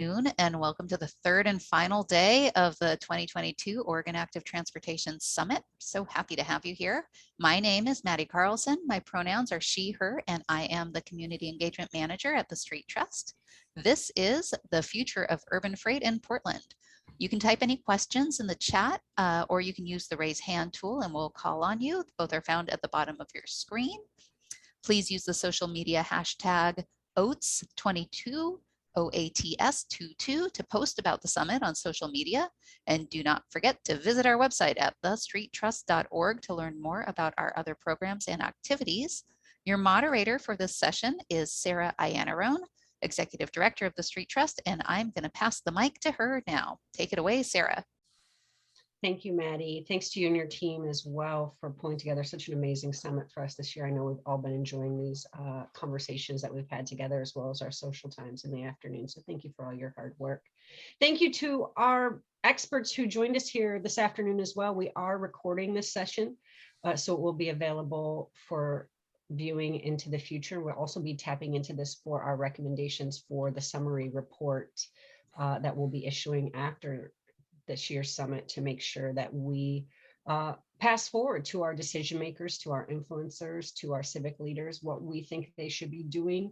And welcome to the third and final day of the 2022 Oregon Active Transportation Summit. So happy to have you here. My name is Maddie Carlson. My pronouns are she, her, and I am the Community Engagement Manager at the Street Trust. This is the future of urban freight in Portland. You can type any questions in the chat or you can use the raise hand tool and we'll call on you. Both are found at the bottom of your screen. Please use the social media hashtag OATS22. OATS22 to post about the summit on social media. And do not forget to visit our website at thestreettrust.org to learn more about our other programs and activities. Your moderator for this session is Sarah Iannarone, Executive Director of the Street Trust, and I'm going to pass the mic to her now. Take it away, Sarah. Thank you, Maddie. Thanks to you and your team as well for pulling together such an amazing summit for us this year. I know we've all been enjoying these conversations that we've had together, as well as our social times in the afternoon. So thank you for all your hard work. Thank you to our experts who joined us here this afternoon as well. We are recording this session, so it will be available for viewing into the future. We'll also be tapping into this for our recommendations for the summary report that we'll be issuing after this year's summit to make sure that we pass forward to our decision makers, to our influencers, to our civic leaders, what we think they should be doing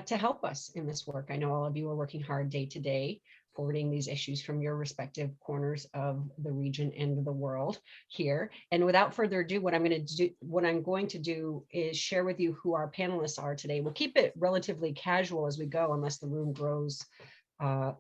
to help us in this work. I know all of you are working hard day to day, forwarding these issues from your respective corners of the region and the world here. And without further ado, what I'm going to do is share with you who our panelists are today. We'll keep it relatively casual as we go, unless the room grows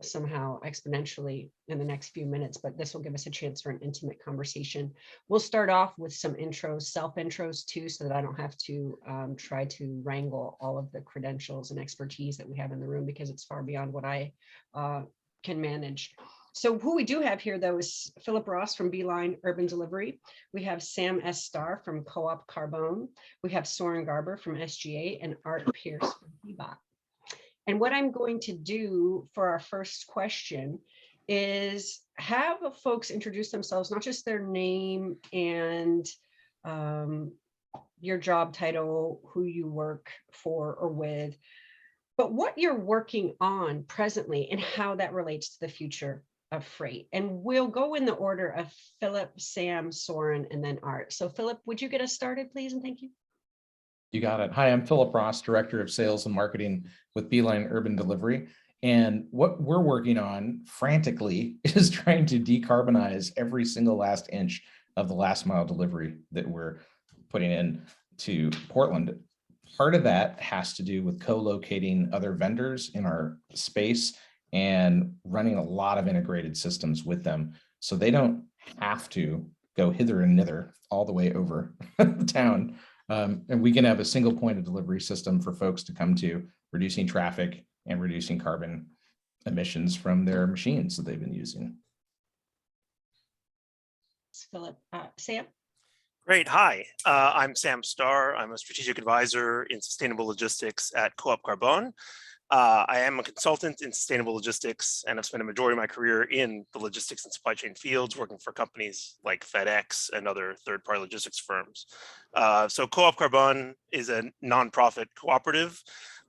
somehow exponentially in the next few minutes, but this will give us a chance for an intimate conversation. We'll start off with some intros, self-intros too, so that I don't have to try to wrangle all of the credentials and expertise that we have in the room, because it's far beyond what I can manage. So who we do have here, though, is Philip Ross from Beeline Urban Delivery. We have Sam Starr from Co-op Carbone. We have Soren Garber from SGA and Art Pierce from Bebop. And what I'm going to do for our first question is have folks introduce themselves, not just their name and your job title, who you work for or with, but what you're working on presently and how that relates to the future of freight. And we'll go in the order of Philip, Sam, Soren, and then Art. So Philip, would you get us started, please? And thank you. You got it. Hi, I'm Philip Ross, Director of Sales and Marketing with Beeline Urban Delivery. And what we're working on frantically is trying to decarbonize every single last inch of the last mile delivery that we're putting in to Portland. Part of that has to do with co-locating other vendors in our space and running a lot of integrated systems with them, so they don't have to go hither and thither all the way over the town. And we can have a single point of delivery system for folks to come to, reducing traffic and reducing carbon emissions from their machines that they've been using. Philip, Sam? Great. Hi, I'm Sam Starr. I'm a strategic advisor in sustainable logistics at Co-op Carbone. I am a consultant in sustainable logistics and have spent a majority of my career in the logistics and supply chain fields, working for companies like FedEx and other third-party logistics firms. So Co-op Carbone is a nonprofit cooperative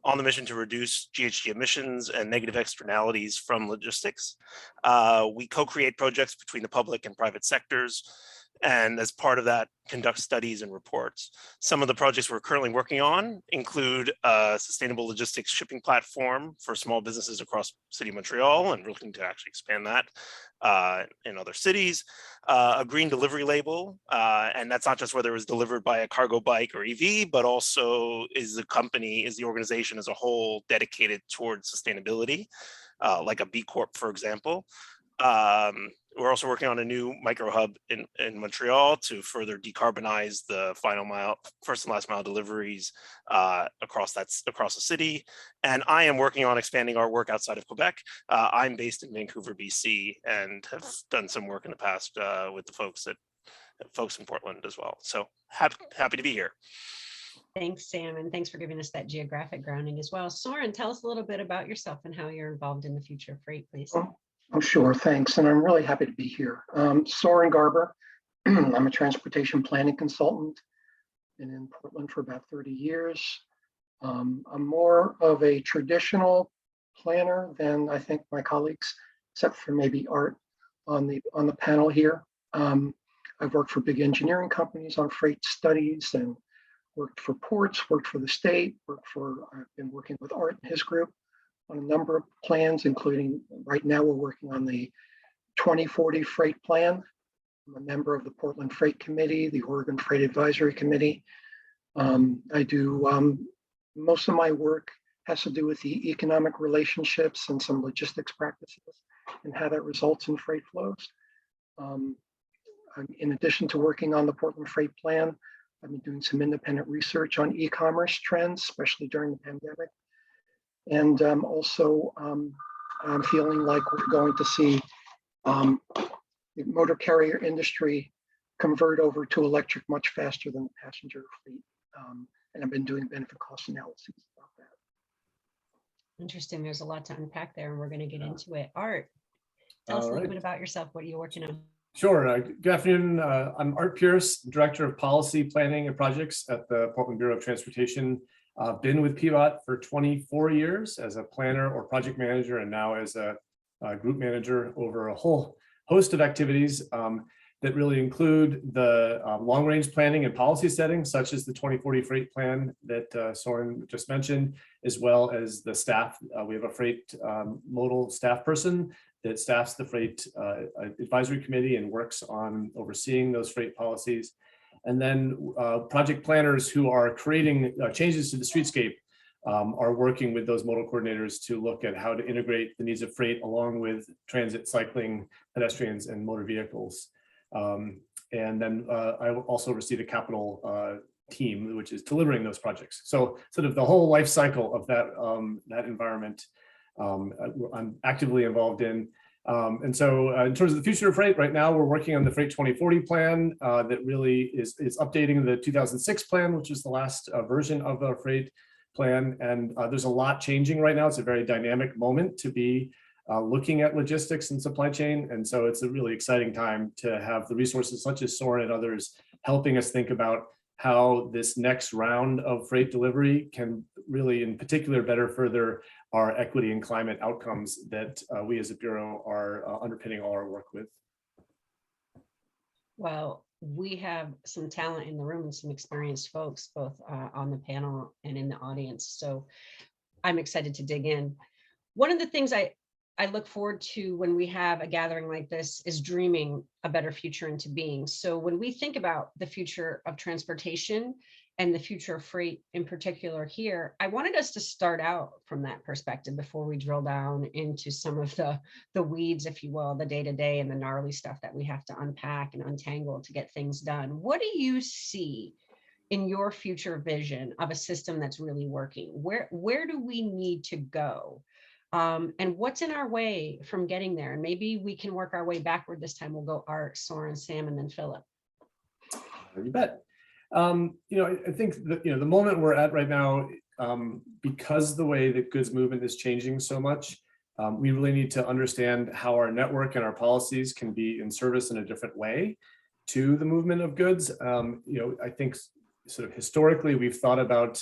on the mission to reduce GHG emissions and negative externalities from logistics. We co-create projects between the public and private sectors, and as part of that, conduct studies and reports. Some of the projects we're currently working on include a sustainable logistics shipping platform for small businesses across the city of Montreal, and we're looking to actually expand that in other cities. A green delivery label, and that's not just whether it was delivered by a cargo bike or EV, but also is the organization as a whole dedicated towards sustainability, like a B Corp, for example. We're also working on a new micro hub in Montreal to further decarbonize the first and last mile deliveries across the city. And I am working on expanding our work outside of Quebec. I'm based in Vancouver, BC, and have done some work in the past with the folks in Portland as well. So happy to be here. Thanks, Sam, and thanks for giving us that geographic grounding as well. Soren, tell us a little bit about yourself and how you're involved in the future of freight, please. Oh, sure, thanks. And I'm really happy to be here. Soren Garber. I'm a transportation planning consultant. Been in Portland for about 30 years. I'm more of a traditional planner than I think my colleagues, except for maybe Art on the panel here. I've worked for big engineering companies on freight studies and worked for ports, worked for the state, I've been working with Art and his group on a number of plans, including right now we're working on the 2040 freight plan. I'm a member of the Portland Freight Committee, the Oregon Freight Advisory Committee. I do most of my work has to do with the economic relationships and some logistics practices and how that results in freight flows. In addition to working on the Portland Freight Plan, I've been doing some independent research on e-commerce trends, especially during the pandemic. And also, I'm feeling like we're going to see the motor carrier industry convert over to electric much faster than the passenger fleet. And I've been doing benefit cost analyses about that. Interesting. There's a lot to unpack there, and we're going to get into it. Art, tell us a little bit about yourself. What are you working on? Sure. Good afternoon. I'm Art Pierce, Director of Policy Planning and Projects at the Portland Bureau of Transportation. I've been with PBOT for 24 years as a planner or project manager, and now as a group manager over a whole host of activities that really include the long-range planning and policy settings, such as the 2040 freight plan that Soren just mentioned, as well as the staff. We have a freight modal staff person that staffs the freight advisory committee and works on overseeing those freight policies. And then project planners who are creating changes to the streetscape are working with those modal coordinators to look at how to integrate the needs of freight along with transit, cycling, pedestrians, and motor vehicles. And then I also oversee the capital team, which is delivering those projects. So sort of the whole life cycle of that, that environment I'm actively involved in. And so in terms of the future of freight, right now we're working on the Freight 2040 plan that really is updating the 2006 plan, which is the last version of our freight plan. And there's a lot changing right now. It's a very dynamic moment to be looking at logistics and supply chain. And so it's a really exciting time to have the resources such as Soren and others helping us think about how this next round of freight delivery can really, in particular, better further our equity and climate outcomes that we as a Bureau are underpinning all our work with. Well, we have some talent in the room and some experienced folks, both on the panel and in the audience. So I'm excited to dig in. One of the things I look forward to when we have a gathering like this is dreaming a better future into being. So when we think about the future of transportation and the future of freight in particular here, I wanted us to start out from that perspective before we drill down into some of the weeds, if you will, the day-to-day and the gnarly stuff that we have to unpack and untangle to get things done. What do you see in your future vision of a system that's really working? Where do we need to go? And what's in our way from getting there? And maybe we can work our way backward this time. We'll go Art, Soren, Sam, and then Philip. You bet. I think that, the moment we're at right now, because the way that goods movement is changing so much, we really need to understand how our network and our policies can be in service in a different way to the movement of goods. I think sort of historically, we've thought about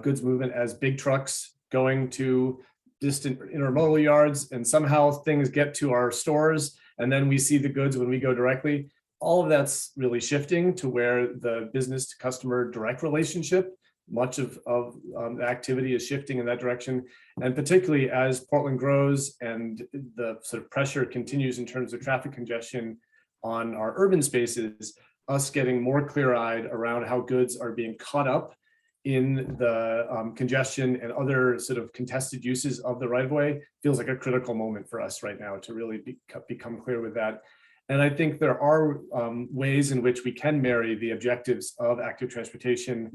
goods movement as big trucks going to distant intermodal yards, and somehow things get to our stores, and then we see the goods when we go directly. All of that's really shifting to where the business to customer direct relationship, much of the activity is shifting in that direction. And particularly as Portland grows and the sort of pressure continues in terms of traffic congestion on our urban spaces, us getting more clear-eyed around how goods are being caught up in the congestion and other sort of contested uses of the right-of-way feels like a critical moment for us right now to really become clear with that. And I think there are ways in which we can marry the objectives of active transportation,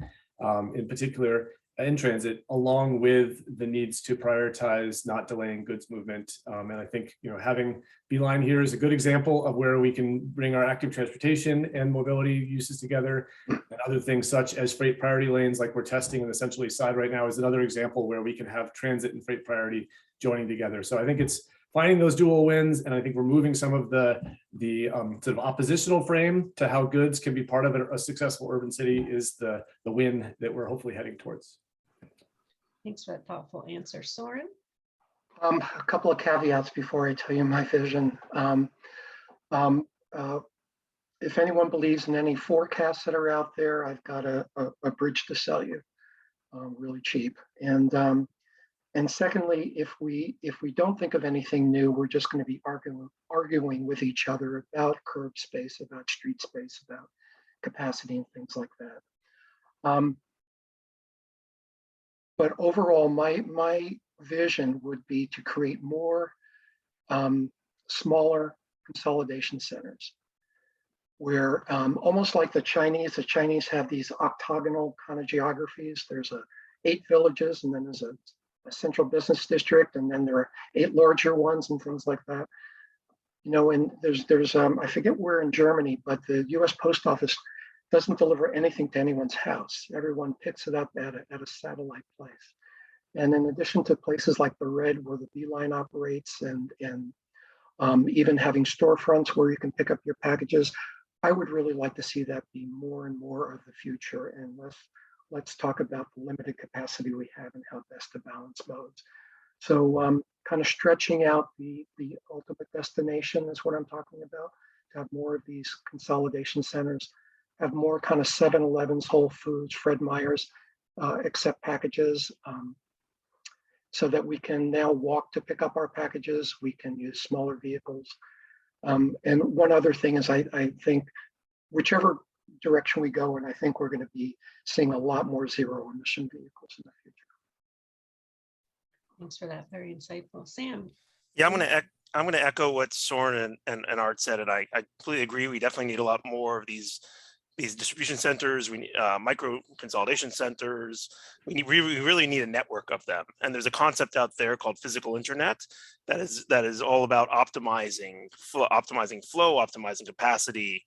in particular in transit, along with the needs to prioritize not delaying goods movement. And I think having Beeline here is a good example of where we can bring our active transportation and mobility uses together, and other things such as freight priority lanes, like we're testing in the Central East Side right now, is another example where we can have transit and freight priority joining together. So I think it's finding those dual wins, and I think we're moving some of the sort of oppositional frame to how goods can be part of a successful urban city is the win that we're hopefully heading towards. Thanks for that thoughtful answer. Soren? A couple of caveats before I tell you my vision. Um, uh, if anyone believes in any forecasts that are out there, I've got a bridge to sell you, really cheap. And secondly, if we don't think of anything new, we're just going to be arguing with each other about curb space, about street space, about capacity and things like that. But overall, my vision would be to create more smaller consolidation centers where almost like the Chinese have these octagonal kind of geographies. There's 8 villages, and then there's a central business district, and then there are 8 larger ones and things like that. You know, and there's I forget where in Germany, but the U.S. Post Office doesn't deliver anything to anyone's house. Everyone picks it up at a satellite place. And in addition to places like the Red, where the Beeline operates, and even having storefronts where you can pick up your packages, I would really like to see that be more and more of the future. And let's talk about the limited capacity we have and how best to balance modes. So kind of stretching out the ultimate destination is what I'm talking about, to have more of these consolidation centers, have more kind of 7-Elevens, Whole Foods, Fred Meyer's, accept packages, so that we can now walk to pick up our packages. We can use smaller vehicles. And one other thing is I think whichever direction we go, and I think we're going to be seeing a lot more zero emission vehicles in the future. Thanks for that. Very insightful. Sam. Yeah, I'm going to echo what Soren and Art said, and I completely agree. We definitely need a lot more of these distribution centers. We need micro consolidation centers. We really need a network of them. And there's a concept out there called physical internet that is all about optimizing flow, optimizing capacity,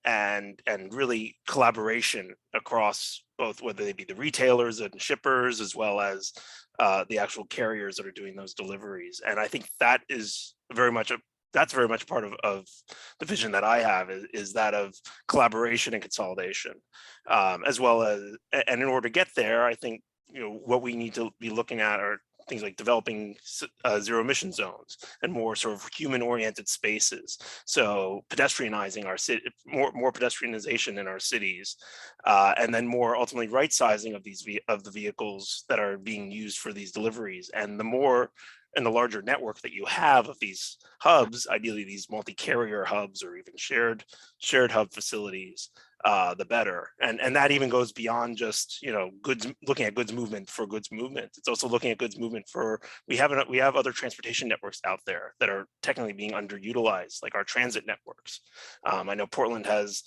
and really collaboration across both, whether they be the retailers and shippers, as well as the actual carriers that are doing those deliveries. And I think that is very much part of the vision that I have, is that of collaboration and consolidation, as well as, and in order to get there, I think, you know, what we need to be looking at are things like developing zero emission zones and more sort of human oriented spaces. So pedestrianizing our city, more pedestrianization in our cities, and then more ultimately right sizing of the vehicles that are being used for these deliveries. And the more and the larger network that you have of these hubs, ideally these multi-carrier hubs or even shared hub facilities, the better. And that even goes beyond just, you know, looking at goods movement for goods movement. It's also looking at goods movement for, we have other transportation networks out there that are technically being underutilized, like our transit networks. I know Portland has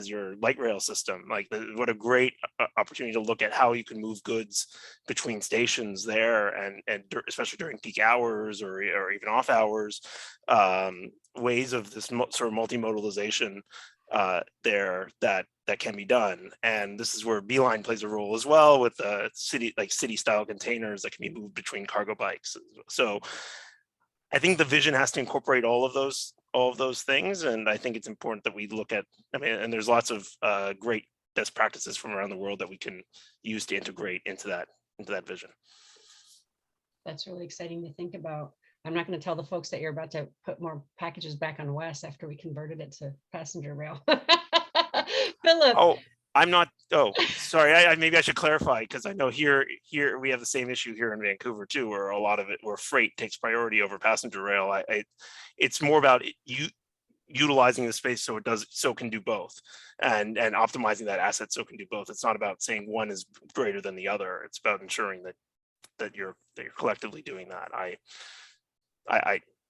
your light rail system. Like, what a great opportunity to look at how you can move goods between stations there, and especially during peak hours or even off hours, ways of this sort of multimodalization there that can be done. And this is where Beeline plays a role as well, with city style containers that can be moved between cargo bikes. So I think the vision has to incorporate all of those things, and I think it's important that we look at. I mean, and there's lots of great best practices from around the world that we can use to integrate into that vision. That's really exciting to think about. I'm not going to tell the folks that you're about to put more packages back on West after we converted it to passenger rail. Philip. Oh, I'm not. Oh, sorry. Maybe I should clarify, because I know here we have the same issue here in Vancouver too, where a lot of it, where freight takes priority over passenger rail. It's more about utilizing the space so it can do both, and optimizing that asset so it can do both. It's not about saying one is greater than the other. It's about ensuring that you're collectively doing that.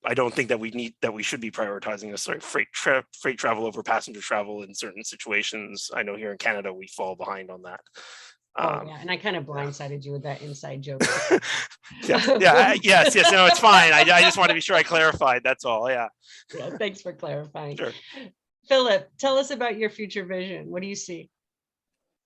I don't think that we should be prioritizing necessarily freight travel over passenger travel in certain situations. I know here in Canada we fall behind on that. Oh yeah, and I kind of blindsided you with that inside joke. Yes, no, it's fine. I just want to be sure I clarified. That's all. Yeah. Yeah, thanks for clarifying. Sure. Philip, tell us about your future vision. What do you see?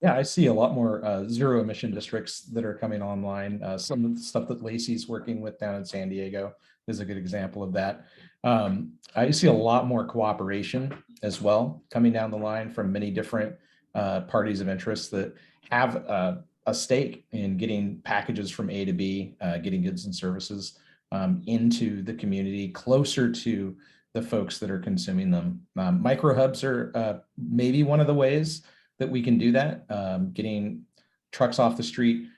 Yeah, I see a lot more zero emission districts that are coming online. Some of the stuff that Lacey's working with down in San Diego is a good example of that. I see a lot more cooperation as well coming down the line from many different parties of interest that have a stake in getting packages from A to B, getting goods and services into the community, closer to the folks that are consuming them. Micro hubs are maybe one of the ways that we can do that, getting trucks off the street,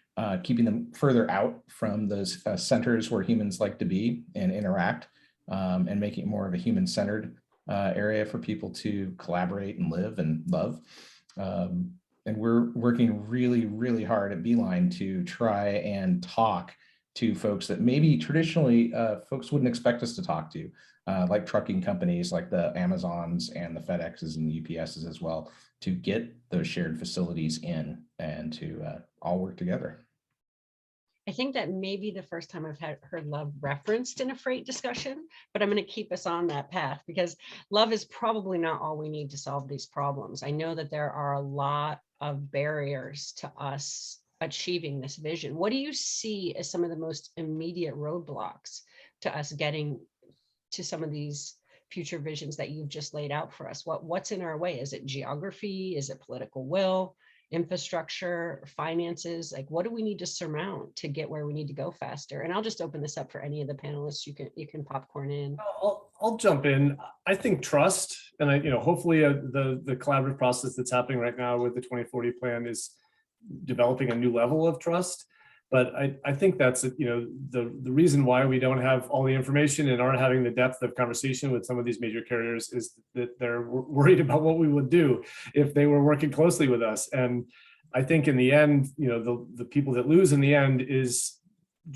keeping them further out from those centers where humans like to be and interact, and making it more of a human-centered area for people to collaborate and live and love. And we're working really, really hard at Beeline to try and talk to folks that maybe traditionally folks wouldn't expect us to talk to, like trucking companies like the Amazons and the FedExes and the UPSs as well, to get those shared facilities in and to all work together. I think that may be the first time I've heard love referenced in a freight discussion, but I'm going to keep us on that path, because love is probably not all we need to solve these problems. I know that there are a lot of barriers to us achieving this vision. What do you see as some of the most immediate roadblocks to us getting to some of these future visions that you've just laid out for us? What's in our way? Is it geography? Is it political will? Infrastructure, finances? Like, what do we need to surmount to get where we need to go faster? And I'll just open this up for any of the panelists. You can popcorn in. I'll jump in. I think trust, and hopefully the collaborative process that's happening right now with the 2040 plan is developing a new level of trust. But I think that's the reason why we don't have all the information and aren't having the depth of conversation with some of these major carriers is that they're worried about what we would do if they were working closely with us. And I think in the end, the people that lose in the end is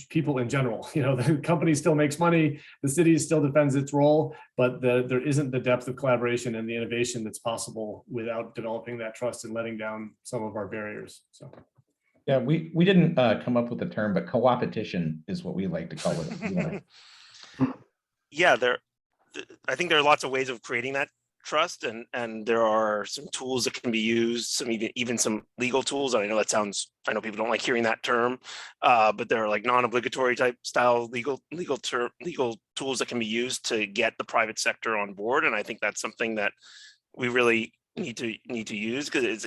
people in general. The company still makes money, the city still defends its role, but there isn't the depth of collaboration and the innovation that's possible without developing that trust and letting down some of our barriers. So. Yeah, we didn't come up with the term, but co-opetition is what we like to call it. Yeah, I think there are lots of ways of creating that trust, and there are some tools that can be used, even some legal tools. And I know people don't like hearing that term, but there are like non-obligatory type style legal tools that can be used to get the private sector on board. And I think that's something that we really need to use, because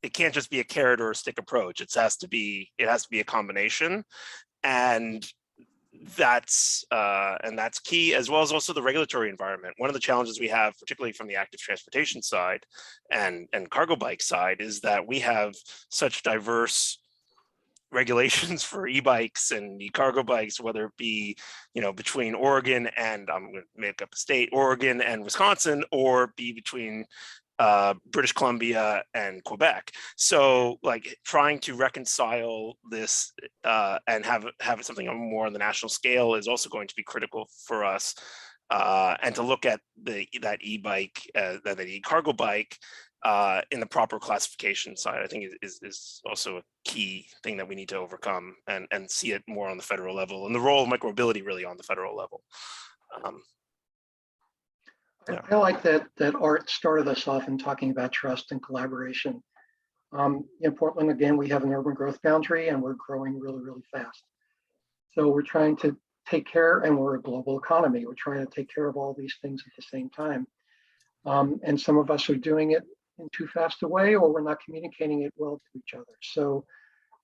it can't just be a carrot or a stick approach. It has to be a combination, and that's key, as well as also the regulatory environment. One of the challenges we have, particularly from the active transportation side and cargo bike side, is that we have such diverse regulations for e-bikes and e-cargo bikes, whether it be between Oregon and, I'm going to make up a state, Oregon and Wisconsin, or be between British Columbia and Quebec. So like trying to reconcile this and have it something more on the national scale is also going to be critical for us. And to look at that e-bike, that e-cargo bike in the proper classification side, I think is also a key thing that we need to overcome and see it more on the federal level, and the role of micromobility really on the federal level. Yeah. I like that Art started us off in talking about trust and collaboration. In Portland, again, we have an urban growth boundary and we're growing really, really fast. So we're trying to take care, and we're a global economy. We're trying to take care of all these things at the same time. And some of us are doing it in too fast a way, or we're not communicating it well to each other. So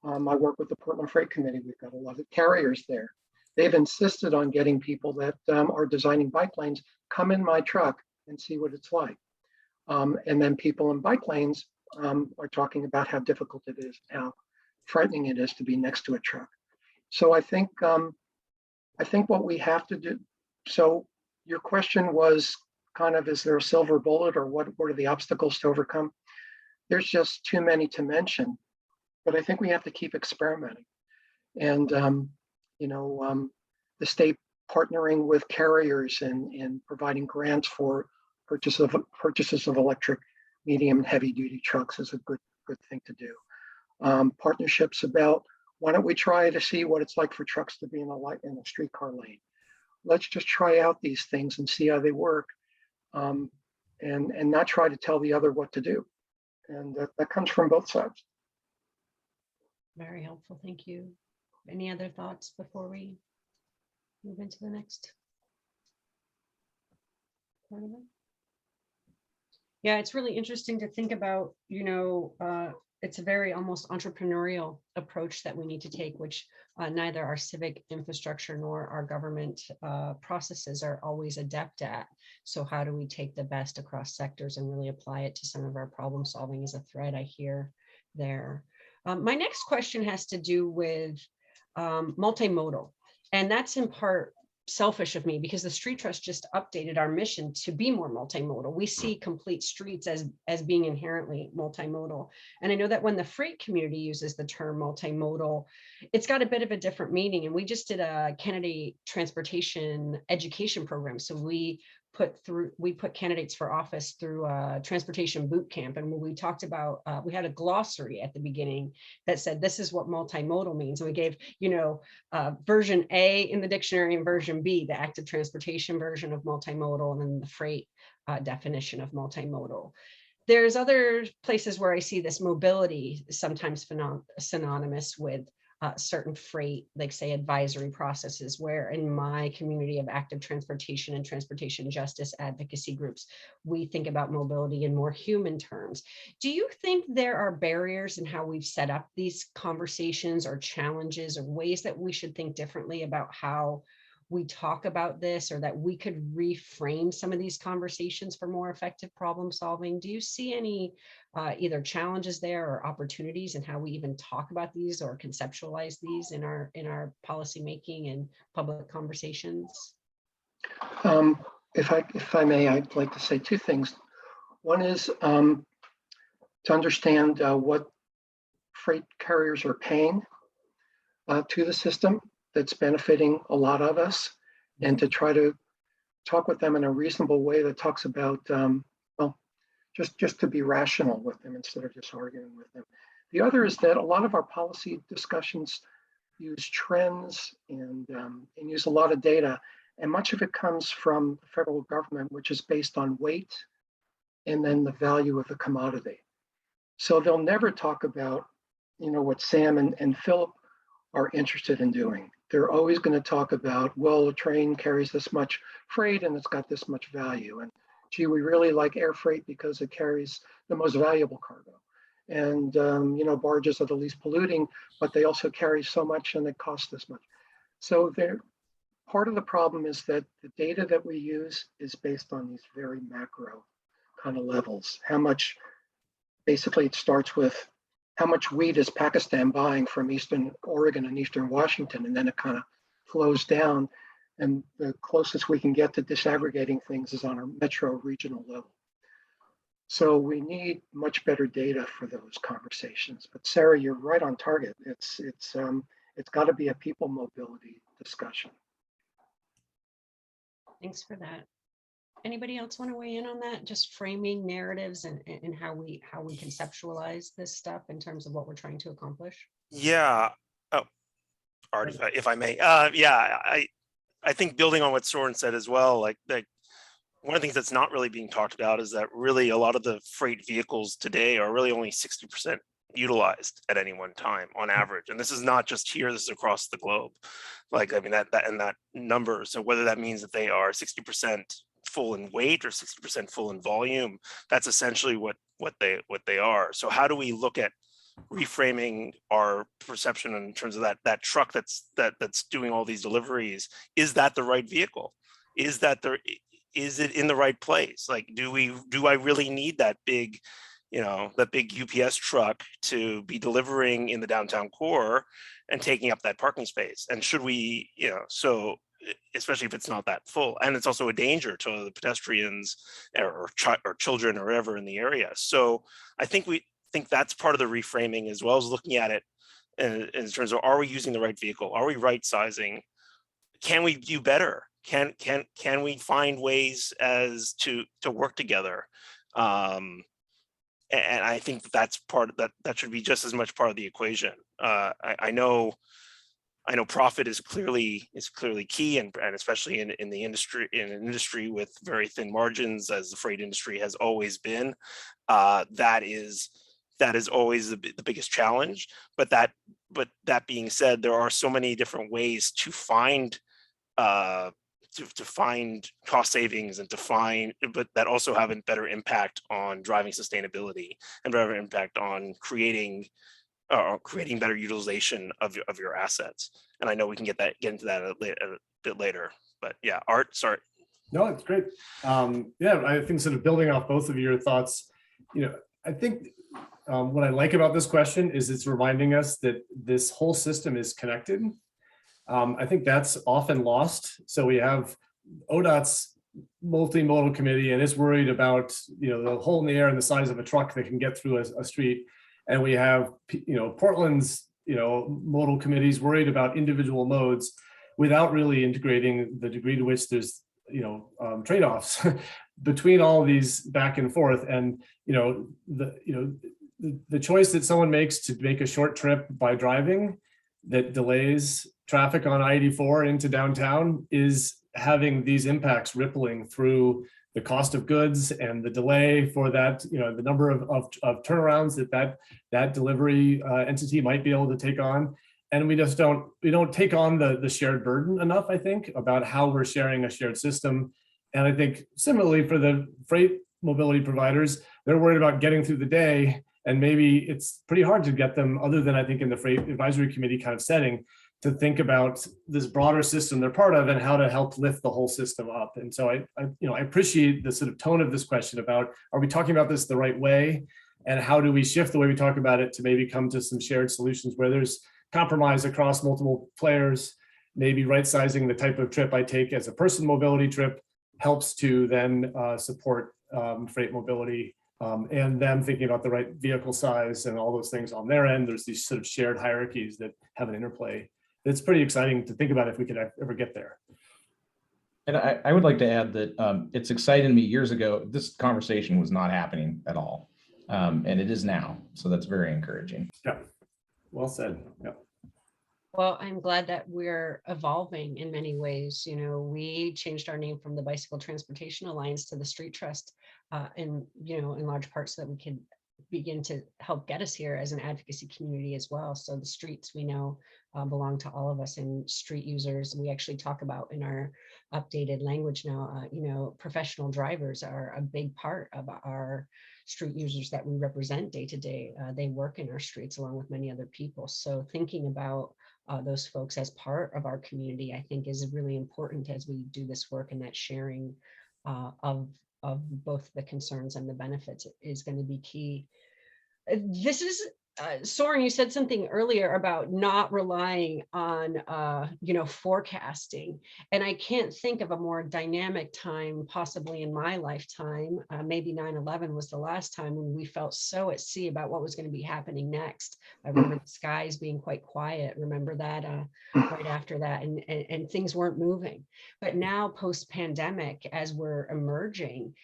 I work with the Portland Freight Committee. We've got a lot of carriers there. They've insisted on getting people that are designing bike lanes come in my truck and see what it's like. And then people in bike lanes are talking about how difficult it is, how frightening it is to be next to a truck. So I think what we have to do, so your question was kind of, is there a silver bullet, or what are the obstacles to overcome? There's just too many to mention, but I think we have to keep experimenting. And the state partnering with carriers and providing grants for purchases of electric, medium, and heavy duty trucks is a good thing to do. Partnerships about, why don't we try to see what it's like for trucks to be in a streetcar lane? Let's just try out these things and see how they work, and not try to tell the other what to do. And that comes from both sides. Very helpful, thank you. Any other thoughts before we move into the next part of it? Yeah, it's really interesting to think about, it's a very almost entrepreneurial approach that we need to take, which neither our civic infrastructure nor our government processes are always adept at. So how do we take the best across sectors and really apply it to some of our problem solving is a thread I hear there. My next question has to do with multimodal. And that's in part selfish of me because the Street Trust just updated our mission to be more multimodal. We see complete streets as being inherently multimodal. And I know that when the freight community uses the term multimodal, it's got a bit of a different meaning. And we just did a candidate transportation education program. So we put candidates for office through a transportation boot camp. And when we talked about, we had a glossary at the beginning that said, this is what multimodal means. And we gave, version A in the dictionary and version B, the active transportation version of multimodal, and then the freight definition of multimodal. There's other places where I see this mobility sometimes synonymous with certain freight, like say advisory processes, where in my community of active transportation and transportation justice advocacy groups, we think about mobility in more human terms. Do you think there are barriers in how we've set up these conversations or challenges or ways that we should think differently about how we talk about this, or that we could reframe some of these conversations for more effective problem solving? Do you see any either challenges there or opportunities in how we even talk about these or conceptualize these in our policy making and public conversations? If I may, I'd like to say two things. One is to understand what freight carriers are paying to the system that's benefiting a lot of us, and to try to talk with them in a reasonable way that talks about, just to be rational with them instead of just arguing with them. The other is that a lot of our policy discussions use trends and use a lot of data, and much of it comes from the federal government, which is based on weight and then the value of the commodity. So they'll never talk about, what Sam and Philip are interested in doing. They're always going to talk about, well, a train carries this much freight and it's got this much value. And gee, we really like air freight because it carries the most valuable cargo. And, barges are the least polluting, but they also carry so much and it costs this much. So part of the problem is that the data that we use is based on these very macro kind of levels. How much, basically it starts with, how much wheat is Pakistan buying from Eastern Oregon and Eastern Washington? And then it kind of flows down. And the closest we can get to disaggregating things is on a metro regional level. So we need much better data for those conversations. But Sarah, you're right on target. It's got to be a people mobility discussion. Thanks for that. Anybody else want to weigh in on that? Just framing narratives and how we conceptualize this stuff in terms of what we're trying to accomplish? Yeah. Oh, Art, if I may. I think building on what Soren said as well, like one of the things that's not really being talked about is that really a lot of the freight vehicles today are really only 60% utilized at any one time on average. And this is not just here, this is across the globe. Like, I mean, that number. So whether that means that they are 60% full in weight or 60% full in volume, that's essentially what they are. So how do we look at reframing our perception in terms of that truck that's doing all these deliveries? Is that the right vehicle? Is it in the right place? Like, do I really need that big UPS truck to be delivering in the downtown core and taking up that parking space? And should we, so especially if it's not that full, and it's also a danger to the pedestrians or children or whatever in the area. So I think that's part of the reframing, as well as looking at it in terms of, are we using the right vehicle? Are we right sizing? Can we do better? Can we find ways as to work together? And I think that's part of that should be just as much part of the equation. I know profit is clearly key, and especially in an industry with very thin margins, as the freight industry has always been. That is always the biggest challenge. But that being said, there are so many different ways to find to find cost savings and to find, but that also have a better impact on driving sustainability and better impact on creating better utilization of your assets. And I know we can get into that a bit later, but yeah, Art, sorry. No, it's great. Yeah, I think sort of building off both of your thoughts, I think what I like about this question is it's reminding us that this whole system is connected. I think that's often lost. So we have ODOT's multimodal committee, and it's worried about the hole in the air and the size of a truck that can get through a street. And we have Portland's modal committees worried about individual modes without really integrating the degree to which there's trade-offs between all these back and forth. And the choice that someone makes to make a short trip by driving that delays traffic on I-84 into downtown is having these impacts rippling through the cost of goods and the delay for that, the number of turnarounds that delivery entity might be able to take on. And we don't take on the shared burden enough, I think, about how we're sharing a shared system. And I think similarly for the freight mobility providers, they're worried about getting through the day. And maybe it's pretty hard to get them, other than I think in the freight advisory committee kind of setting, to think about this broader system they're part of and how to help lift the whole system up. And so I appreciate the sort of tone of this question about, are we talking about this the right way? And how do we shift the way we talk about it to maybe come to some shared solutions where there's compromise across multiple players, maybe right sizing the type of trip I take as a person mobility trip helps to then support freight mobility and them thinking about the right vehicle size and all those things on their end. There's these sort of shared hierarchies that have an interplay. It's pretty exciting to think about if we could ever get there. And I would like to add that it's exciting to me. Years ago, this conversation was not happening at all. And it is now. So that's very encouraging. Yeah, well said. Yeah. Well, I'm glad that we're evolving in many ways. We changed our name from the Bicycle Transportation Alliance to the Street Trust in large part so that we could begin to help get us here as an advocacy community as well. So the streets we know belong to all of us, and street users. We actually talk about in our updated language now, professional drivers are a big part of our street users that we represent day to day. They work in our streets along with many other people. So thinking about those folks as part of our community, I think is really important as we do this work, and that sharing of both the concerns and the benefits is going to be key. This is Soren, you said something earlier about not relying on forecasting, and I can't think of a more dynamic time possibly in my lifetime. Maybe 9/11 was the last time when we felt so at sea about what was going to be happening next. I remember the skies being quite quiet. Remember that right after that, and things weren't moving. But now post-pandemic, as we're emerging,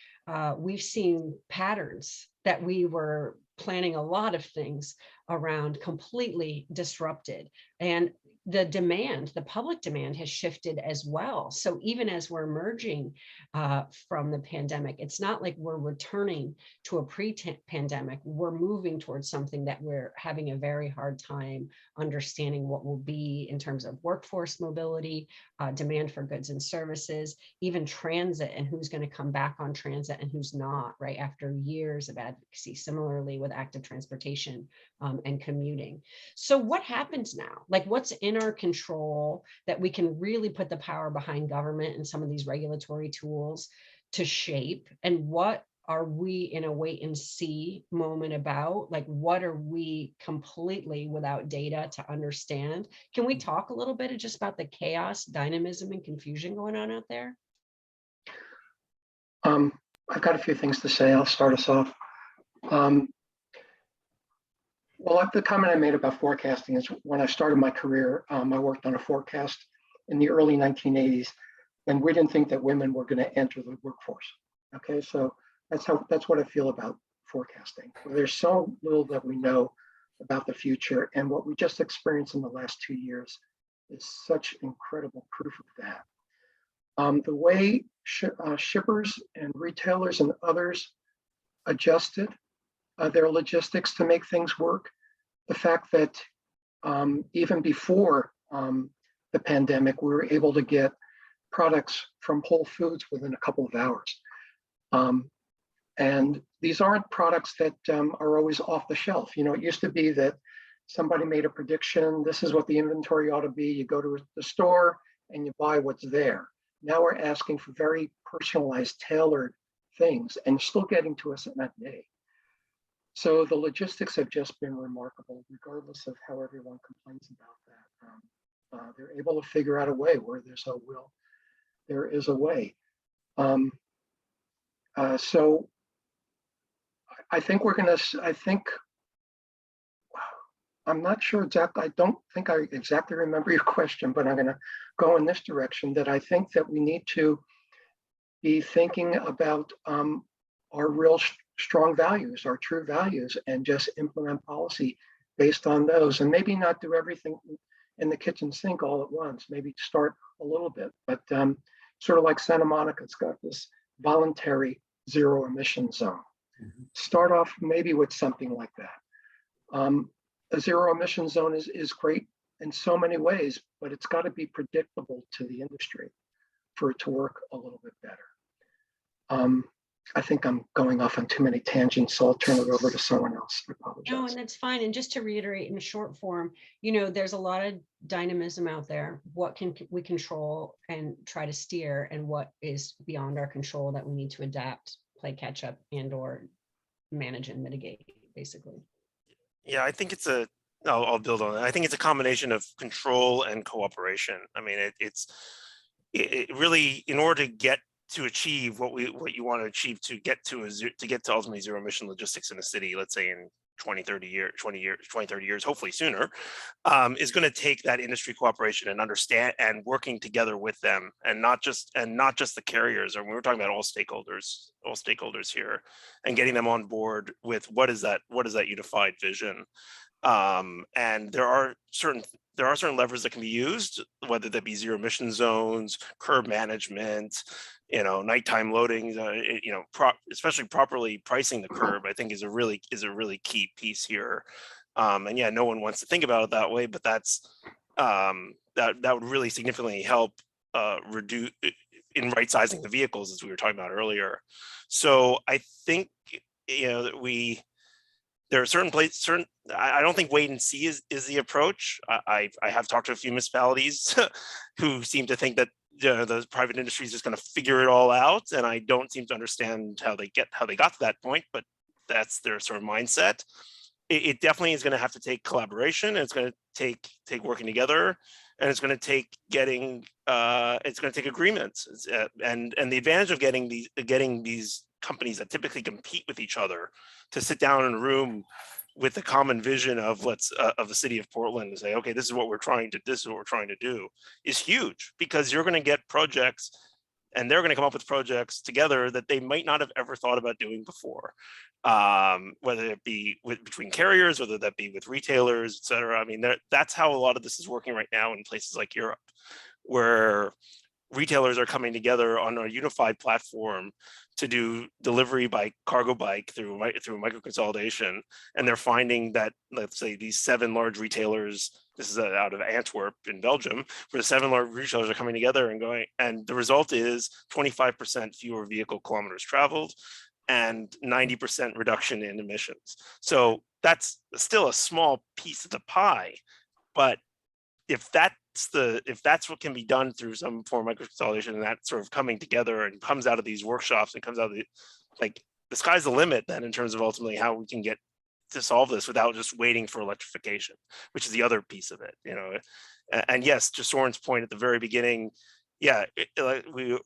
we've seen patterns that we were planning a lot of things around completely disrupted, and the public demand has shifted as well. So even as we're emerging from the pandemic, it's not like we're returning to a pre-pandemic. We're moving towards something that we're having a very hard time understanding what will be in terms of workforce mobility, demand for goods and services, even transit, and who's going to come back on transit and who's not, right, after years of advocacy. Similarly with active transportation and commuting. So what happens now? Like, what's in our control that we can really put the power behind government and some of these regulatory tools to shape? And what are we in a wait and see moment about? Like, what are we completely without data to understand? Can we talk a little bit just about the chaos, dynamism, and confusion going on out there? I've got a few things to say. I'll start us off. Well, the comment I made about forecasting is when I started my career, I worked on a forecast in the early 1980s, and we didn't think that women were going to enter the workforce. Okay, so that's what I feel about forecasting. There's so little that we know about the future, and what we just experienced in the last 2 years is such incredible proof of that. The way shippers and retailers and others adjusted their logistics to make things work. The fact that even before the pandemic, we were able to get products from Whole Foods within a couple of hours. And these aren't products that are always off the shelf. You know, it used to be that somebody made a prediction, this is what the inventory ought to be. You go to the store and you buy what's there. Now we're asking for very personalized, tailored things and still getting to us in that day. So the logistics have just been remarkable, regardless of how everyone complains about that. They're able to figure out a way where there's a will, there is a way. So I think I'm not sure exactly, I don't think I exactly remember your question, but I'm gonna go in this direction, that I think that we need to be thinking about our real strong values, our true values, and just implement policy based on those, and maybe not do everything in the kitchen sink all at once, maybe start a little bit, but sort of like Santa Monica, it's got this voluntary zero emission zone. Start off maybe with something like that. A zero emission zone is great in so many ways, but it's got to be predictable to the industry for it to work a little bit better. I think I'm going off on too many tangents, so I'll turn it over to someone else. I apologize. No, and that's fine. And just to reiterate in a short form, you know, there's a lot of dynamism out there. What can we control and try to steer, and what is beyond our control that we need to adapt, play catch up, and or manage and mitigate, basically. Yeah, I think I'll build on it. I think it's a combination of control and cooperation. I mean, it really, in order to achieve what you want to achieve, to get to ultimately zero emission logistics in a city, let's say in 20, 30 years, hopefully sooner, is going to take that industry cooperation and understand and working together with them, and not just the carriers. And we were talking about all stakeholders here, and getting them on board with what is that unified vision. And there are certain levers that can be used, whether that be zero emission zones, curb management, you know, nighttime loading, you know, especially properly pricing the curb, I think is a really key piece here. And yeah, no one wants to think about it that way, but that's that would really significantly help reduce in right sizing the vehicles, as we were talking about earlier. So I think, you know, that there are certain places, I don't think wait and see is the approach. I have talked to a few municipalities who seem to think that, you know, the private industry is just going to figure it all out, and I don't seem to understand how they got to that point, but that's their sort of mindset. It definitely is going to have to take collaboration, and it's going to take working together, and it's going to take agreements. And the advantage of getting these companies that typically compete with each other to sit down in a room with a common vision of the city of Portland and say, okay, this is what we're trying to do, is huge, because you're going to get projects, and they're going to come up with projects together that they might not have ever thought about doing before, whether it be between carriers, whether that be with retailers, et cetera. I mean, that's how a lot of this is working right now in places like Europe, where retailers are coming together on a unified platform to do delivery by cargo bike through micro consolidation. And they're finding that, let's say, these 7 large retailers, this is out of Antwerp in Belgium, where the 7 large retailers are coming together and going, and the result is 25% fewer vehicle kilometers traveled and 90% reduction in emissions. So that's still a small piece of the pie, but if that's what can be done through some form of micro consolidation, and that sort of coming together and comes out of these workshops and comes out of the sky's the limit then, in terms of ultimately how we can get to solve this without just waiting for electrification, which is the other piece of it, you know. And yes, to Soren's point at the very beginning, yeah, we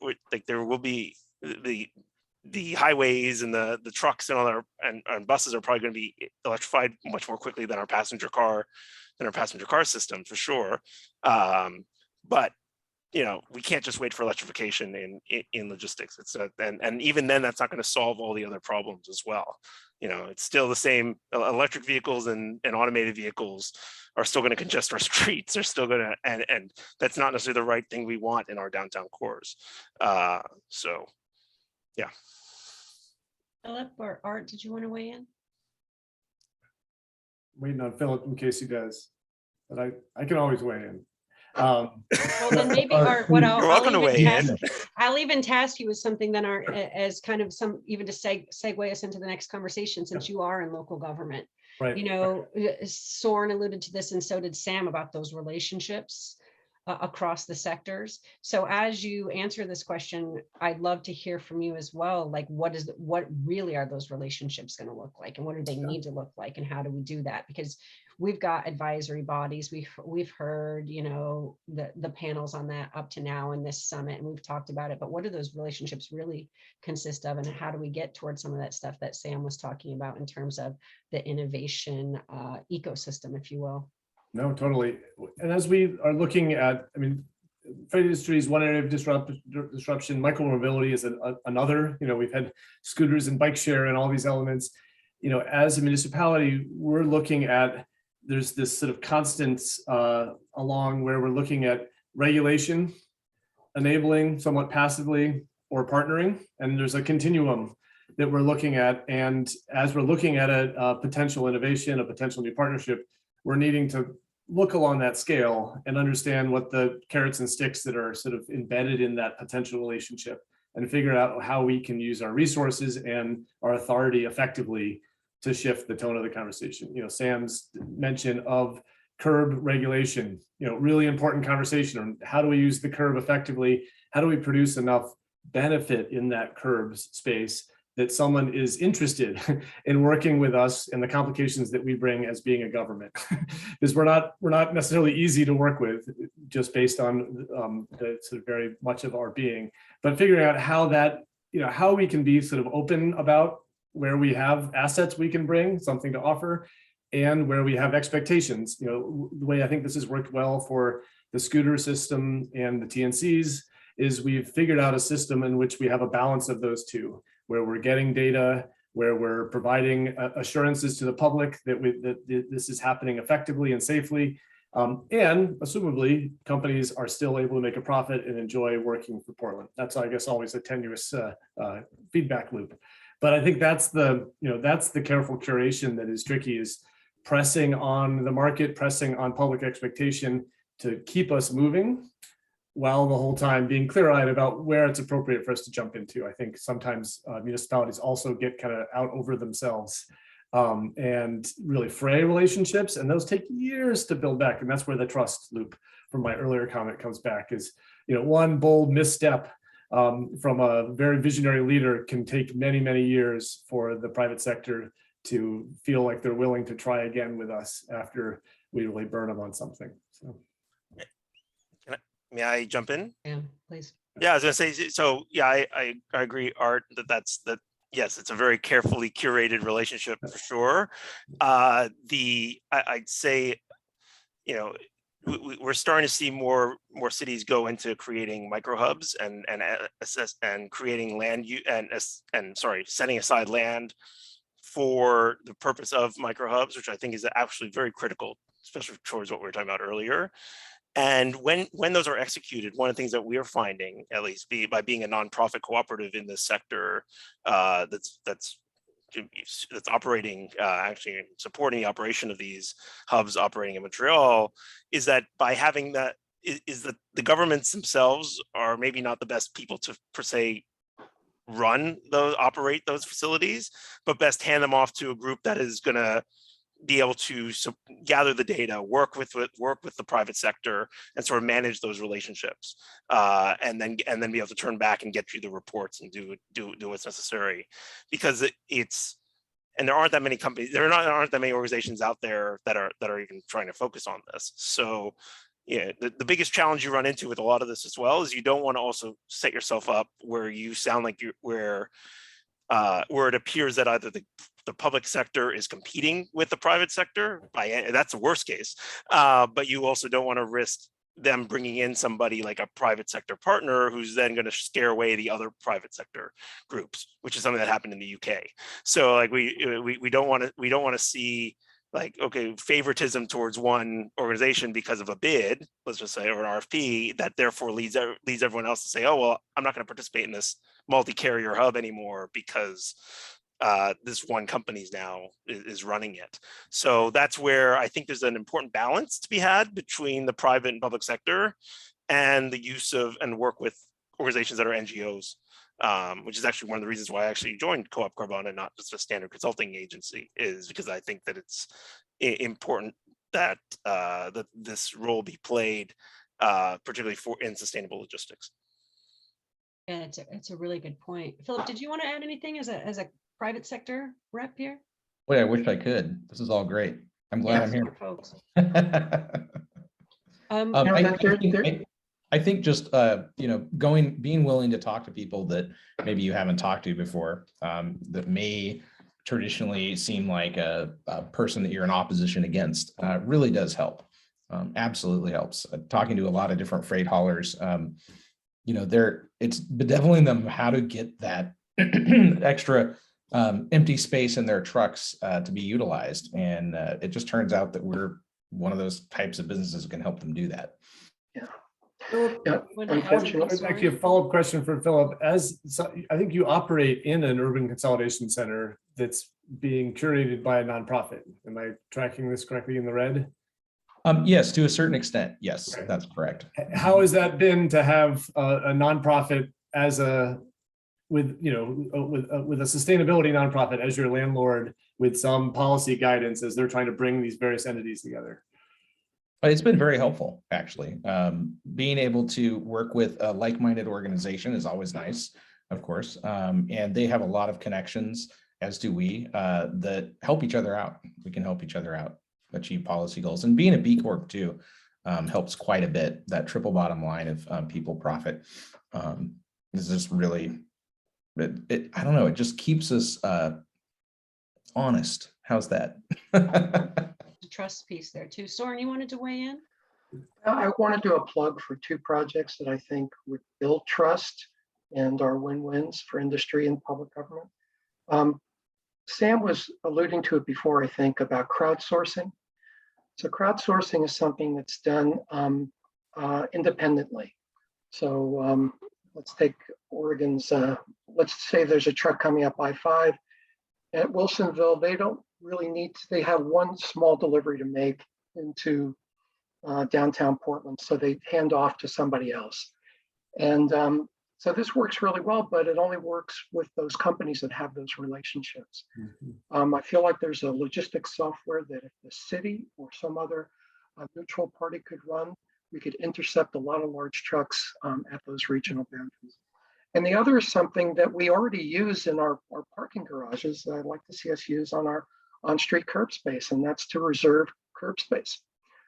there will be the highways and the trucks and all that, and buses are probably going to be electrified much more quickly than our passenger car system, for sure. But you know, we can't just wait for electrification in logistics. And even then, that's not going to solve all the other problems as well. You know, it's still the same. Electric vehicles and automated vehicles are still going to congest our streets. They're still going to, and that's not necessarily the right thing we want in our downtown cores. So, yeah. Philip or Art, did you want to weigh in? Waiting on Philip in case he does, but I can always weigh in. Well, then maybe Art, what please. I'll, You're welcome to weigh in. I'll even task you with something then as kind of some, even to segue us into the next conversation, since you are in local government. Right. You know, Soren alluded to this and so did Sam about those relationships across the sectors. So as you answer this question, I'd love to hear from you as well. Like, what really are those relationships going to look like, and what do they need to look like, and how do we do that? Because we've got advisory bodies. We've heard, you know, the panels on that up to now in this summit, and we've talked about it. But what do those relationships really consist of, and how do we get towards some of that stuff that Sam was talking about in terms of the innovation ecosystem, if you will? No, totally. And as we are looking at, I mean, freight industry is one area of disruption. Micromobility is another. You know, we've had scooters and bike share and all these elements. You know, as a municipality, we're looking at, there's this sort of constant along where we're looking at regulation, enabling somewhat passively, or partnering. And there's a continuum that we're looking at. And as we're looking at a potential innovation, a potential new partnership, we're needing to look along that scale and understand what the carrots and sticks that are sort of embedded in that potential relationship, and figure out how we can use our resources and our authority effectively to shift the tone of the conversation. You know, Sam's mention of curb regulation, you know, really important conversation on how do we use the curb effectively? How do we produce enough benefit in that curb space that someone is interested in working with us and the complications that we bring as being a government? Because we're not necessarily easy to work with, just based on the sort of very much of our being, but figuring out how that, you know, how we can be sort of open about where we have assets we can bring, something to offer, and where we have expectations. You know, the way I think this has worked well for the scooter system and the TNCs is we've figured out a system in which we have a balance of those two, where we're getting data, where we're providing assurances to the public that this is happening effectively and safely. And assumably, companies are still able to make a profit and enjoy working for Portland. That's, I guess, always a tenuous feedback loop. But I think that's the careful curation that is tricky, is pressing on the market, pressing on public expectation to keep us moving, while the whole time being clear-eyed about where it's appropriate for us to jump into. I think sometimes municipalities also get kind of out over themselves and really fray relationships, and those take years to build back. And that's where the trust loop from my earlier comment comes back, is, you know, one bold misstep from a very visionary leader can take many, many years for the private sector to feel like they're willing to try again with us after we really burn them on something. So. May I jump in? Yeah, please. Yeah, I was gonna say, so yeah, I agree, Art, that yes, it's a very carefully curated relationship for sure. I'd say, you know, we're starting to see more cities go into creating micro hubs and creating land setting aside land for the purpose of micro hubs, which I think is actually very critical, especially towards what we were talking about earlier. And when those are executed, one of the things that we are finding, at least by being a nonprofit cooperative in this sector, that's operating, actually supporting the operation of these hubs operating in Montreal, is that by having that, is that the governments themselves are maybe not the best people to per se operate those facilities, but best hand them off to a group that is going to be able to gather the data, work with the private sector, and sort of manage those relationships, and then be able to turn back and get you the reports and do what's necessary, because and there aren't that many companies, there aren't that many organizations out there that are even trying to focus on this. So yeah, the biggest challenge you run into with a lot of this as well is you don't want to also set yourself up where you sound like where it appears that either the public sector is competing with the private sector. That's the worst case, but you also don't want to risk them bringing in somebody like a private sector partner who's then going to scare away the other private sector groups, which is something that happened in the UK. So like we don't want to see like, okay, favoritism towards one organization because of a bid, let's just say, or an RFP, that therefore leads everyone else to say, oh, well, I'm not going to participate in this multi-carrier hub anymore because this one company's now is running it. So that's where I think there's an important balance to be had between the private and public sector and the use of and work with organizations that are NGOs, which is actually one of the reasons why I actually joined Co-op Carbon and not just a standard consulting agency, is because I think that it's important that that this role be played, particularly in sustainable logistics. Yeah, it's a really good point. Philip, did you want to add anything as a private sector rep here? Boy, I wish I could. This is all great. I'm glad I'm here. Folks. I think just being willing to talk to people that maybe you haven't talked to before, that may traditionally seem like a person that you're in opposition against, really does help. Absolutely helps. Talking to a lot of different freight haulers, it's bedeviling them how to get that extra empty space in their trucks to be utilized, and it just turns out that we're one of those types of businesses that can help them do that. Yeah, unfortunately. Actually, a follow-up question for Philip. I think you operate in an urban consolidation center that's being curated by a nonprofit. Am I tracking this correctly in the red? Yes, to a certain extent. Yes, okay. That's correct. How has that been to have a nonprofit with a sustainability nonprofit as your landlord, with some policy guidance as they're trying to bring these various entities together? It's been very helpful, actually. Being able to work with a like-minded organization is always nice, of course. And they have a lot of connections, as do we, that help each other out. We can help each other out achieve policy goals. And being a B Corp too helps quite a bit. That triple bottom line of people profit is just really, I don't know, it just keeps us honest. How's that? The trust piece there too. Soren, you wanted to weigh in? I want to do a plug for two projects that I think would build trust and are win-wins for industry and public government. Sam was alluding to it before, I think, about crowdsourcing. So crowdsourcing is something that's done independently. So let's take Oregon's, let's say there's a truck coming up I-5 at Wilsonville. They don't really need to, they have one small delivery to make into downtown Portland. So they hand off to somebody else. And so this works really well, but it only works with those companies that have those relationships. Mm-hmm. I feel like there's a logistics software that if the city or some other neutral party could run, we could intercept a lot of large trucks at those regional boundaries. And the other is something that we already use in our parking garages. I'd like to see us use on our on-street curb space, and that's to reserve curb space.